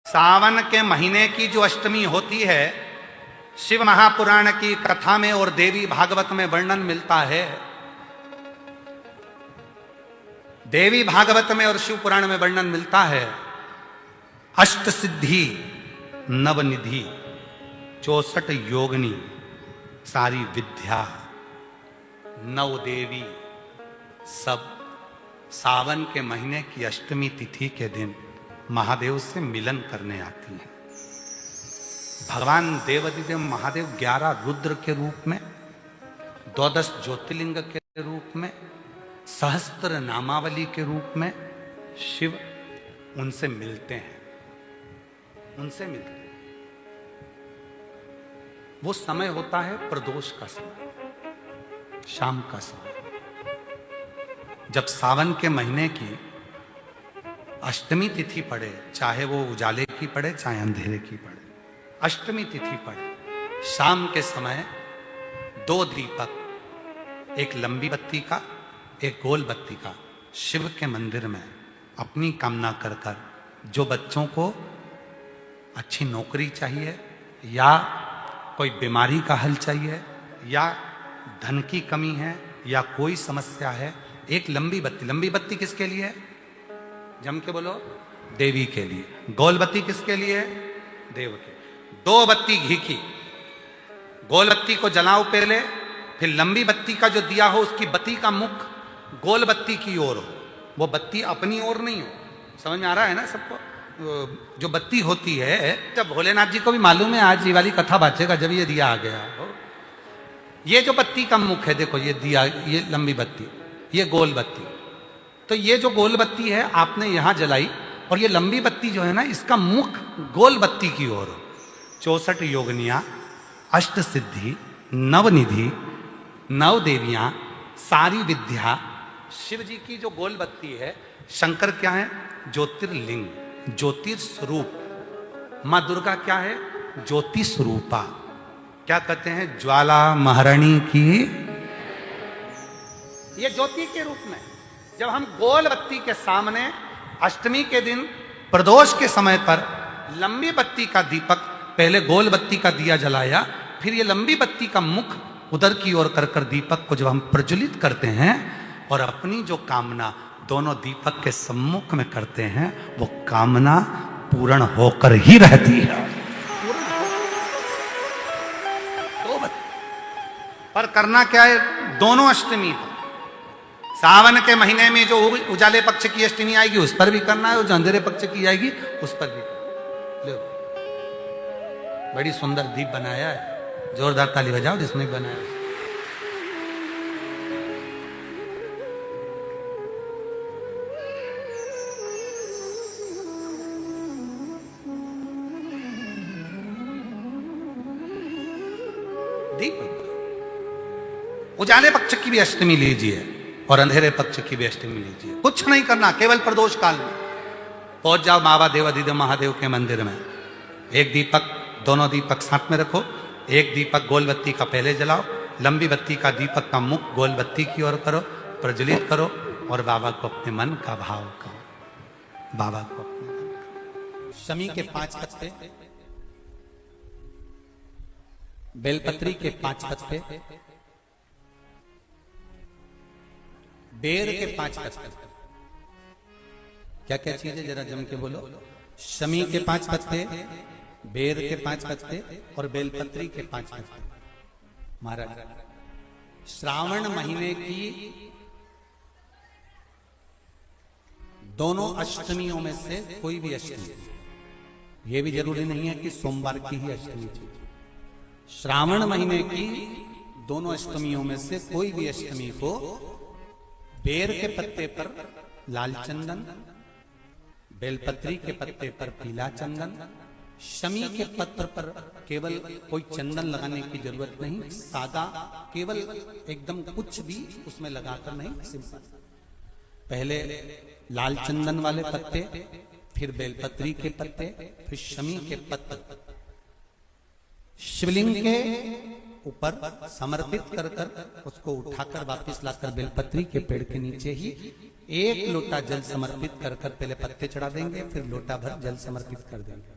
सावन के महीने की जो अष्टमी होती है, शिव महापुराण की कथा में और देवी भागवत में वर्णन मिलता है। देवी भागवत में और शिव पुराण में वर्णन मिलता है, अष्ट सिद्धि नवनिधि 64 योगिनी सारी विद्या नव देवी सब सावन के महीने की अष्टमी तिथि के दिन महादेव से मिलन करने आती हैं। भगवान देवाधिदेव महादेव 11 रुद्र के रूप में, 12 ज्योतिर्लिंग के रूप में, सहस्त्र नामावली के रूप में शिव उनसे मिलते हैं। वो समय होता है प्रदोष का समय, शाम का समय। जब सावन के महीने की अष्टमी तिथि पड़े, चाहे वो उजाले की पड़े चाहे अंधेरे की पड़े, अष्टमी तिथि पड़े, शाम के समय 2 दीपक, एक लंबी बत्ती का एक गोल बत्ती का, शिव के मंदिर में अपनी कामना कर कर, जो बच्चों को अच्छी नौकरी चाहिए या कोई बीमारी का हल चाहिए या धन की कमी है या कोई समस्या है, एक लंबी बत्ती किसके लिए है? जम के बोलो, देवी के लिए। गोल बत्ती किसके लिए है? देव के। 2 बत्ती घी की, गोल बत्ती को जलाओ पहले, फिर लंबी बत्ती का जो दिया हो उसकी बत्ती का मुख गोल बत्ती की ओर हो, वो बत्ती अपनी ओर नहीं हो। समझ में आ रहा है ना सबको? जो बत्ती होती है, जब भोलेनाथ जी को भी मालूम है आज ये वाली कथा बाचेगा जब ये दिया आ गया हो। ये जो बत्ती का मुख है, देखो ये दिया, ये लंबी बत्ती, ये गोल बत्ती, तो ये जो गोल बत्ती है आपने यहां जलाई, और ये लंबी बत्ती जो है ना, इसका मुख गोल बत्ती की ओर। 64 योगिनियां, अष्ट सिद्धि, नवनिधि, 9 देवियां, सारी विद्या, शिव जी की जो गोल बत्ती है। शंकर क्या है? ज्योतिर्लिंग, ज्योतिर्स्वरूप। मां दुर्गा क्या है? ज्योति स्वरूपा। क्या कहते हैं? ज्वाला महारानी की, ये ज्योति के रूप में। जब हम गोल बत्ती के सामने अष्टमी के दिन प्रदोष के समय पर लंबी बत्ती का दीपक, पहले गोल बत्ती का दिया जलाया, फिर ये लंबी बत्ती का मुख उधर की ओर कर कर दीपक को जब हम प्रज्वलित करते हैं और अपनी जो कामना दोनों दीपक के सम्मुख में करते हैं, वो कामना पूर्ण होकर ही रहती है। पर करना क्या है? दोनों अष्टमी पर, सावन के महीने में जो उजाले पक्ष की अष्टमी आएगी उस पर भी करना है, और जो अंधेरे पक्ष की आएगी उस पर भी। लो, बड़ी सुंदर दीप बनाया है, जोरदार ताली बजाओ जिसने बनाया। दीप उजाले पक्ष की भी अष्टमी लीजिए और अंधेरे पक्ष की भी अष्टमी लीजिए। कुछ नहीं करना, केवल प्रदोष काल में पहुंच जाओ बाबा देवाधिदेव महादेव के मंदिर में। एक दीपक, दोनों दीपक साथ में रखो। एक दीपक गोल बत्ती का पहले जलाओ, लंबी बत्ती का दीपक का मुख गोल बत्ती की ओर करो, प्रज्वलित करो और बाबा को अपने मन का भाव कहो। बाबा को अपने मन का। शमी के 5 पत्ते, बेलपत्री के 5 पत्ते, बेर के 5 पत्ते। क्या क्या चीज है जरा जम के बोलो? शमी के 5 पत्ते, बेर के 5 पत्ते और बेलपत्री के 5 पत्ते। महाराज, श्रावण महीने की दोनों अष्टमियों में से कोई भी अष्टमी, यह भी जरूरी नहीं है कि सोमवार की ही अष्टमी थी। श्रावण महीने की दोनों अष्टमियों में से कोई भी अष्टमी को बेर के पत्ते पर लाल चंदन, बेलपत्री के पत्ते पर पीला चंदन, शमी के पत्र पर केवल कोई चंदन लगाने की जरूरत नहीं, सादा, केवल एकदम कुछ भी उसमें लगाकर नहीं, सिंपल। पहले लाल चंदन वाले पत्ते, फिर बेलपत्री के पत्ते, फिर शमी के पत्र शिवलिंग के ऊपर समर्पित कर कर उसको उठाकर वापस लाकर बेलपत्री के पेड़ के नीचे ही 1 लोटा जल समर्पित कर कर पहले पत्ते चढ़ा देंगे, फिर लोटा भर जल समर्पित कर देंगे।